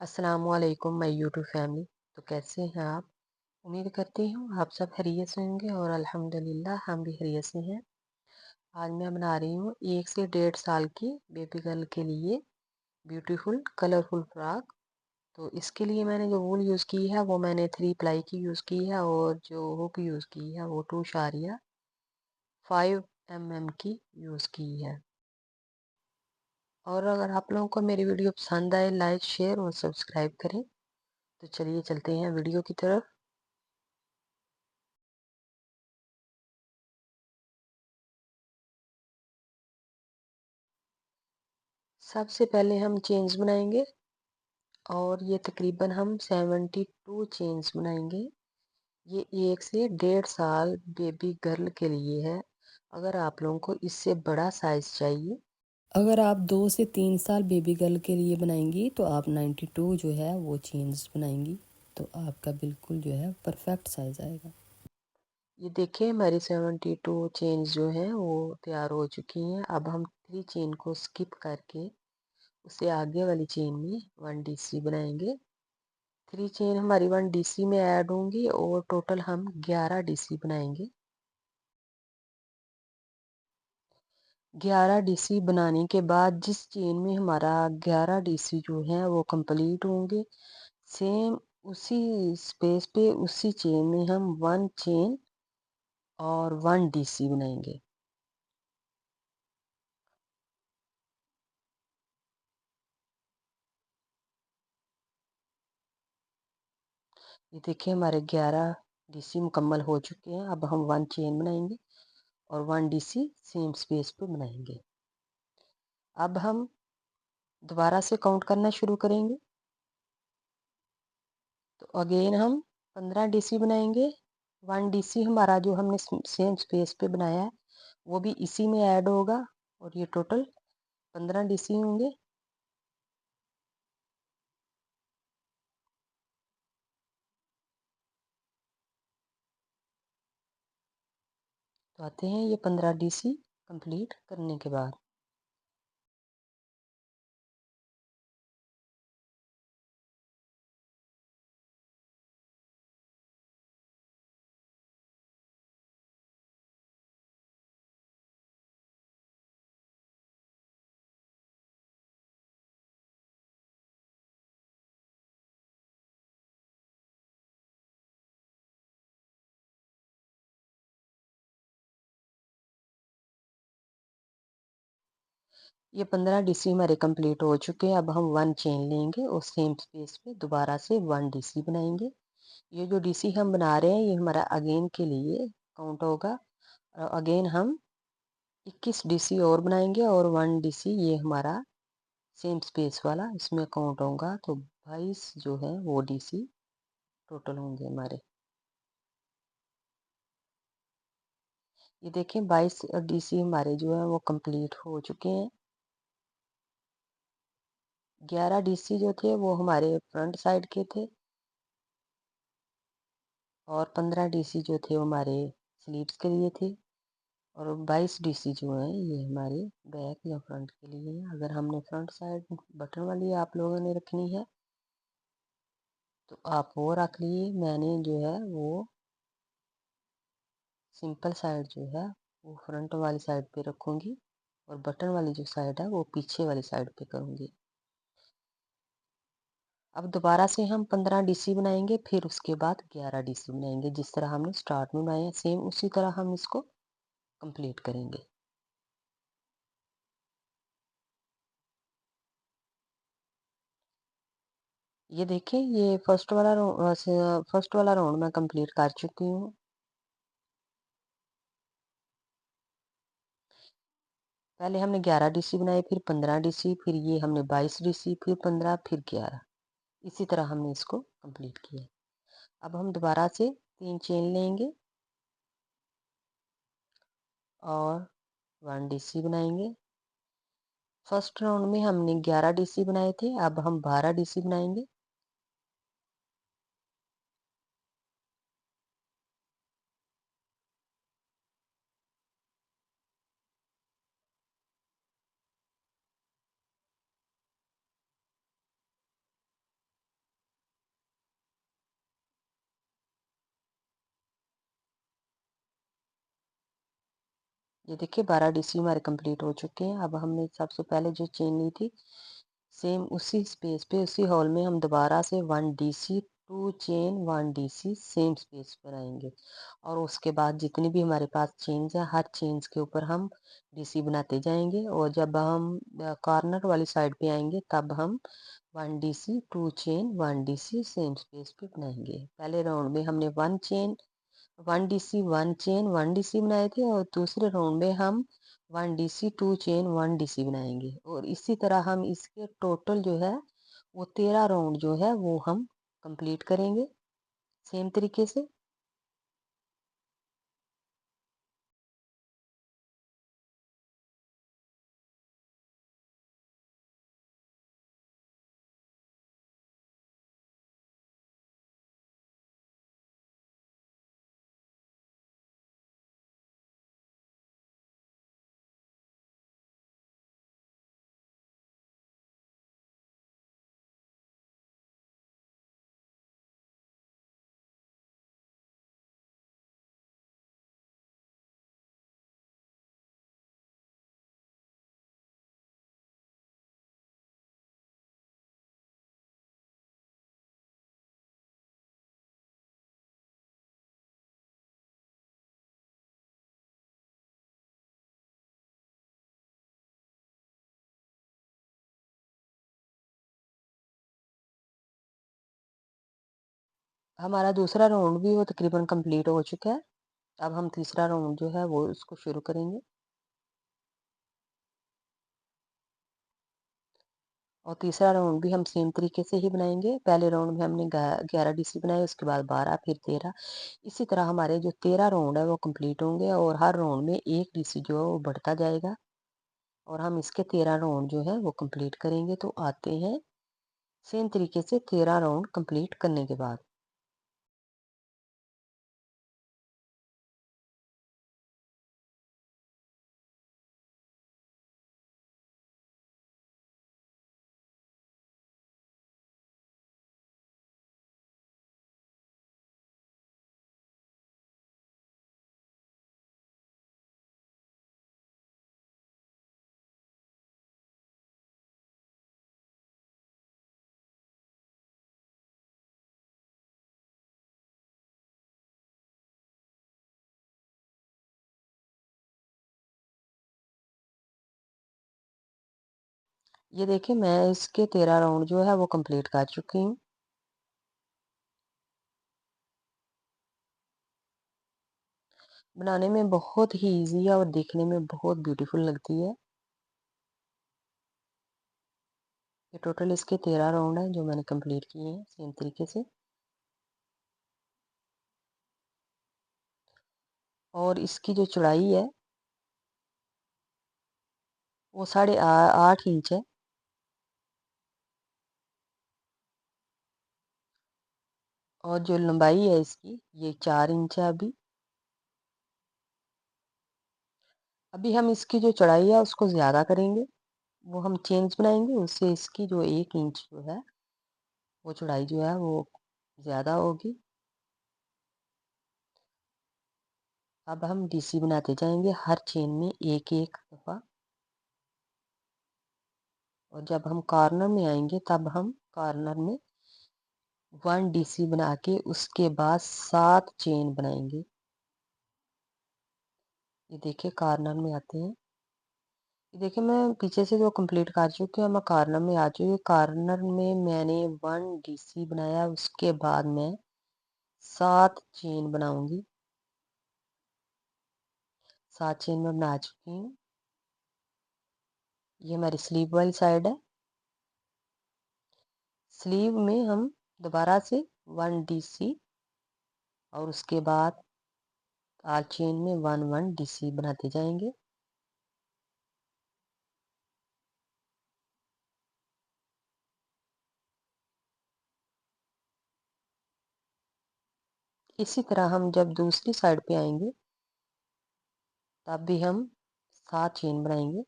अस्सलामुअलैकुम my YouTube family. तो कैसे हैं आप? उम्मीद करती हूँ आप सब खैरियत से होंगे और अल्हम्दुलिल्लाह हम भी खैरियत से हैं। आज मैं बना रही हूँ 1 से 1.5 साल की बेबी गर्ल के लिए ब्यूटीफुल कलरफुल फ्रॉक। तो इसके लिए मैंने जो वूल यूज़ की है वो मैंने 3 प्लाई की यूज़ की है और जो हुक यूज़ की है वो 2.5 mm की यूज़ की है। और अगर आप लोगों को मेरी वीडियो पसंद आए, लाइक शेयर और सब्सक्राइब करें। तो चलिए चलते हैं वीडियो की तरफ। सबसे पहले हम चेन्स बनाएंगे और ये तकरीबन हम 72 चेन्स बनाएंगे। ये 1 से 1.5 साल बेबी गर्ल के लिए है। अगर आप लोगों को इससे बड़ा साइज चाहिए, अगर आप 2 से 3 साल बेबी गर्ल के लिए बनाएंगी तो आप 92 जो है वो चेन्स बनाएंगी, तो आपका बिल्कुल जो है परफेक्ट साइज आएगा। ये देखिए हमारी 72 चेन्स जो हैं वो तैयार हो चुकी हैं। अब हम 3 चेन को स्किप करके उससे आगे वाली चेन में 1 DC बनाएंगे। 3 चेन हमारी 1 DC में ऐड होंगी और टोटल हम 11 DC बनाएंगे। 11 DC बनाने के बाद जिस चेन में हमारा 11 DC जो है वो कंप्लीट होंगे, सेम उसी स्पेस पे उसी चेन में हम 1 चेन और 1 DC बनाएंगे। ये देखिए हमारे 11 DC मुकम्मल हो चुके हैं। अब हम 1 चेन बनाएंगे और 1 DC सेम स्पेस पे बनाएंगे। अब हम दोबारा से काउंट करना शुरू करेंगे। तो अगेन हम 15 DC बनाएंगे। 1 DC हमारा जो हमने सेम स्पेस पे बनाया है वो भी इसी में ऐड होगा और ये टोटल 15 DC होंगे। तो आते हैं ये 15 DC कंप्लीट करने के बाद। ये 15 DC हमारे कंप्लीट हो चुके हैं। अब हम 1 चेन लेंगे और सेम स्पेस पे दोबारा से 1 DC बनाएंगे। ये जो DC हम बना रहे हैं ये हमारा अगेन के लिए काउंट होगा। और अगेन हम 21 DC और बनाएंगे और 1 DC ये हमारा सेम स्पेस वाला इसमें काउंट होगा, तो 22 जो है वो DC टोटल होंगे हमारे। ये देखें 22 DC हमारे जो है वो कंप्लीट हो चुके हैं। 11 DC जो थे वो हमारे फ्रंट साइड के थे और 15 DC जो थे वो हमारे स्लीव्स के लिए थे और 22 DC जो है ये हमारे बैक या फ्रंट के लिए है। अगर हमने फ्रंट साइड बटन वाली आप लोगों ने रखनी है तो आप वो रख लिए। मैंने जो है वो सिंपल साइड जो है वो फ्रंट वाली साइड पे रखूँगी और बटन वाली जो साइड है वो पीछे वाली साइड पे करूँगी। अब दोबारा से हम 15 DC बनाएंगे, फिर उसके बाद 11 DC बनाएंगे। जिस तरह हमने स्टार्ट में बनाया सेम उसी तरह हम इसको कंप्लीट करेंगे। ये देखिए ये फर्स्ट वाला राउंड मैं कंप्लीट कर चुकी हूँ। पहले हमने 11 DC बनाए, फिर 15 DC, फिर ये हमने 22 DC, फिर 15, फिर 11। इसी तरह हमने इसको कंप्लीट किया। अब हम दोबारा से 3 चेन लेंगे और 1 DC बनाएंगे। फर्स्ट राउंड में हमने 11 DC बनाए थे, अब हम 12 DC बनाएंगे। ये देखिए 12 डीसी हमारे कंप्लीट हो चुके हैं। अब हमने सबसे पहले जो चेन ली थी, सेम उसी स्पेस पे, उसी हॉल में हम दोबारा से 1 DC 2 chain 1 DC same space पर आएंगे। और उसके बाद जितनी भी हमारे पास चेन्स हैं, हर चेन्स के ऊपर हम डीसी बनाते जाएंगे। और जब हम कॉर्नर वाली साइड पे आएंगे, तब हम 1 DC 2 chain 1 DC same space पे बनाएंगे। पहले राउंड में हमने 1 डीसी 1 चेन 1 डीसी बनाए थे, और दूसरे राउंड में हम 1 डीसी 2 चेन 1 डीसी बनाएंगे। और इसी तरह हम इसके टोटल जो है वो 13 राउंड जो है वो हम कंप्लीट करेंगे सेम तरीके से। हमारा दूसरा राउंड भी वो तकरीबन कंप्लीट हो चुका है। अब हम तीसरा राउंड जो है वो उसको शुरू करेंगे। और तीसरा राउंड भी हम सेम तरीके से ही बनाएंगे। पहले राउंड में हमने 11 डीसी बनाए, उसके बाद 12, फिर 13। इसी तरह हमारे जो 13 राउंड है वो कंप्लीट होंगे, और हर राउंड में एक डीसी जो है वो बढ़ता जाएगा। और हम इसके 13 राउंड जो है वो कंप्लीट करेंगे। तो आते हैं सेम तरीके से 13 राउंड कंप्लीट करने के बाद। ये देखिए मैं इसके 13 राउंड जो है वो कंप्लीट कर चुकी हूँ। बनाने में बहुत ही इजी है और देखने में बहुत ब्यूटीफुल लगती है। ये टोटल इसके 13 राउंड हैं जो मैंने कंप्लीट किए हैं सेम तरीके से। और इसकी जो चौड़ाई है वो 8.5 इंच है। और जो लंबाई है इसकी ये 4 इंच है। अभी हम इसकी जो चौड़ाई है उसको ज़्यादा करेंगे। वो हम चेन्स बनाएंगे, उससे इसकी जो 1 इंच जो है वो चौड़ाई जो है वो ज़्यादा होगी। अब हम डीसी बनाते जाएंगे हर चेन में एक एक दफ़ा। और जब हम कॉर्नर में आएंगे, तब हम कॉर्नर में 1 डीसी बना के उसके बाद 7 चेन बनाएंगे। ये देखिए कॉर्नर में आते हैं। ये देखिए मैं पीछे से जो कंप्लीट कर चुकी हूँ, मैं कॉर्नर में आ चुकी हूँ। कॉर्नर में मैंने 1 डीसी बनाया, उसके बाद मैं 7 चेन बनाऊंगी। 7 चेन में बना चुकी हूँ। ये हमारी स्लीव वाली साइड है। स्लीव में हम दोबारा से 1 डीसी और उसके बाद आल चेन में 1 डीसी बनाते जाएंगे। इसी तरह हम जब दूसरी साइड पे आएंगे, तब भी हम 7 चेन बनाएंगे।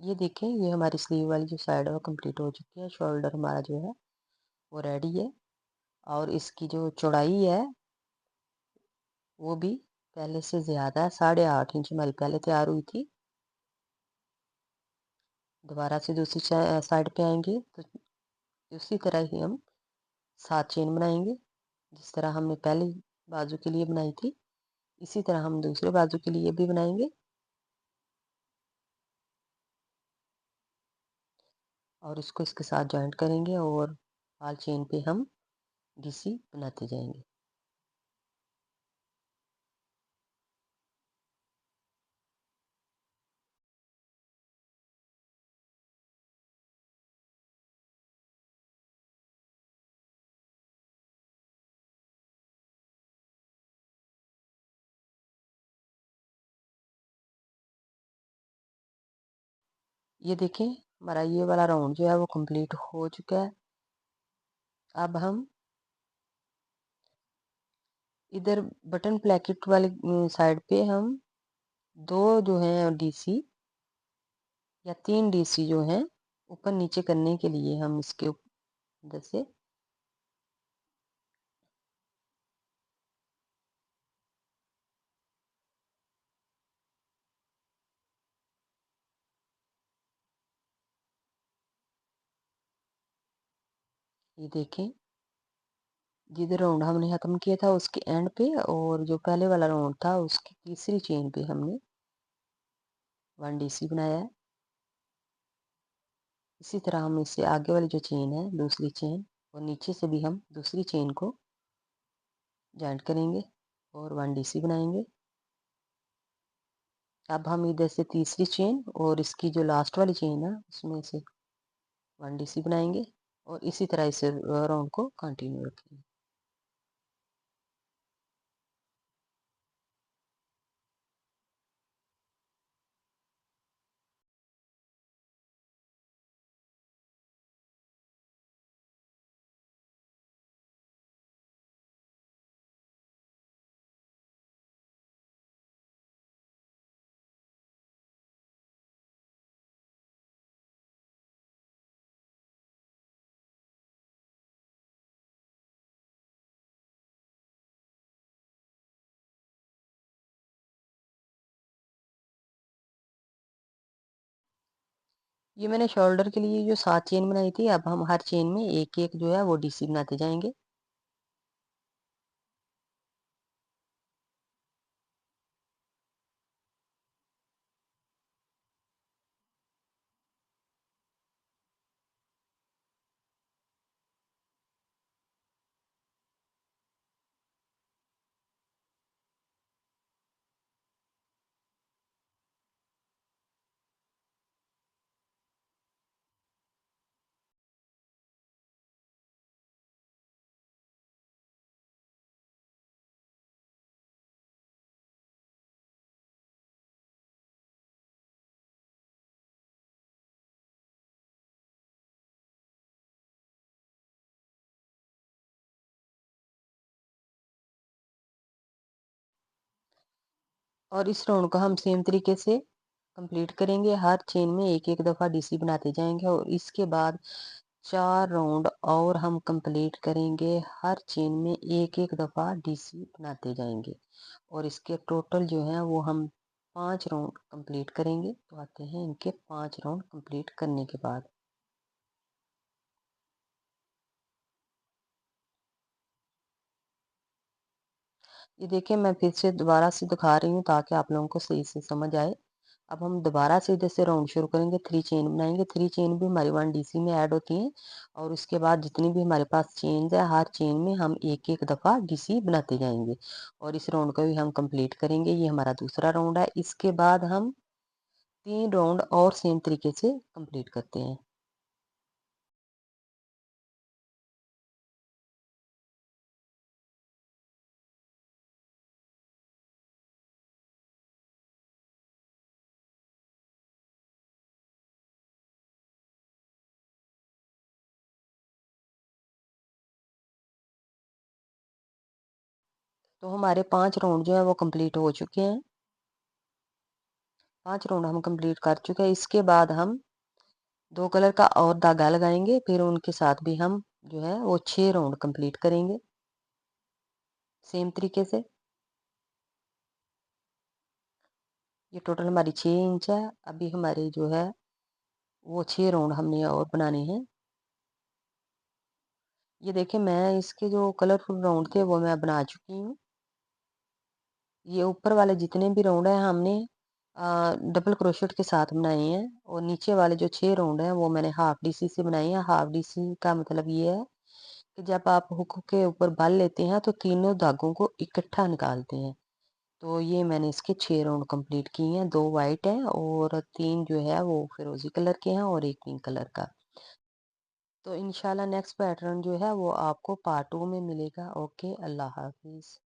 ये देखें, ये हमारी स्लीव वाली जो साइड है वो कंप्लीट हो चुकी है। शोल्डर हमारा जो है वो रेडी है। और इसकी जो चौड़ाई है वो भी पहले से ज़्यादा 8.5 इंच हमारी पहले तैयार हुई थी। दोबारा से दूसरी साइड पे आएंगे तो उसी तरह ही हम 7 चेन बनाएंगे, जिस तरह हमने पहले बाजू के लिए बनाई थी इसी तरह हम दूसरे बाजू के लिए भी बनाएंगे और इसको इसके साथ जॉइंट करेंगे और बाल चेन पे हम डीसी बनाते जाएंगे। ये देखें, हमारा ये वाला राउंड जो है वो कंप्लीट हो चुका है। अब हम इधर बटन प्लेकेट वाली साइड पे हम 2 जो हैं डीसी या 3 डीसी जो हैं ऊपर नीचे करने के लिए हम इसके अंदर से ये देखें, जिधर राउंड हमने ख़त्म किया था उसके एंड पे और जो पहले वाला राउंड था उसकी तीसरी चेन पे हमने 1 डीसी बनाया है। इसी तरह हम इससे आगे वाली जो चेन है दूसरी चेन और नीचे से भी हम दूसरी चेन को जॉइंट करेंगे और 1 डीसी बनाएंगे। अब हम इधर से तीसरी चेन और इसकी जो लास्ट वाली चेन है उसमें से 1 डीसी बनाएंगे और इसी तरह इस राउंड को कंटिन्यू रखेंगे। ये मैंने शोल्डर के लिए जो 7 चेन बनाई थी, अब हम हर चेन में एक एक जो है वो डीसी बनाते जाएंगे। और इस राउंड को हम सेम तरीके से कंप्लीट करेंगे, हर चेन में एक एक दफ़ा डीसी बनाते जाएंगे और इसके बाद 4 राउंड और हम कंप्लीट करेंगे, हर चेन में एक एक दफ़ा डीसी बनाते जाएंगे और इसके टोटल जो है वो हम 5 राउंड कंप्लीट करेंगे। तो आते हैं इनके 5 राउंड कंप्लीट करने के बाद। ये देखिए, मैं फिर से दोबारा से दिखा रही हूँ ताकि आप लोगों को सही से समझ आए। अब हम दोबारा से इधर से राउंड शुरू करेंगे, 3 चेन बनाएंगे। 3 चेन भी हमारी 1 डीसी में ऐड होती हैं और उसके बाद जितनी भी हमारे पास चेन्स है हर चेन में हम एक एक दफ़ा डीसी बनाते जाएंगे और इस राउंड को भी हम कंप्लीट करेंगे। ये हमारा दूसरा राउंड है। इसके बाद हम 3 राउंड और सेम तरीके से कंप्लीट करते हैं। तो हमारे 5 राउंड जो है वो कंप्लीट हो चुके हैं। 5 राउंड हम कंप्लीट कर चुके हैं। इसके बाद हम 2 कलर का और धागा लगाएंगे, फिर उनके साथ भी हम जो है वो 6 राउंड कंप्लीट करेंगे सेम तरीके से। ये टोटल हमारी 6 इंच है। अभी हमारे जो है वो 6 राउंड हमने और बनाने हैं। ये देखिए मैं इसके जो कलरफुल राउंड थे वो मैं बना चुकी हूँ। ये ऊपर वाले जितने भी राउंड हैं हमने डबल क्रोशेट के साथ बनाए हैं और नीचे वाले जो 6 राउंड हैं वो मैंने हाफ डीसी से बनाए हैं। हाफ डीसी का मतलब ये है कि जब आप हुक के ऊपर बल लेते हैं तो तीनों धागों को इकट्ठा निकालते हैं। तो ये मैंने इसके 6 राउंड कंप्लीट किए हैं। 2 वाइट हैं और 3 जो है वो फिरोजी कलर के हैं और 1 पिंक कलर का। तो इंशाल्लाह नेक्स्ट पैटर्न जो है वो आपको पार्ट 2 में मिलेगा। ओके, अल्लाह हाफ़िज़।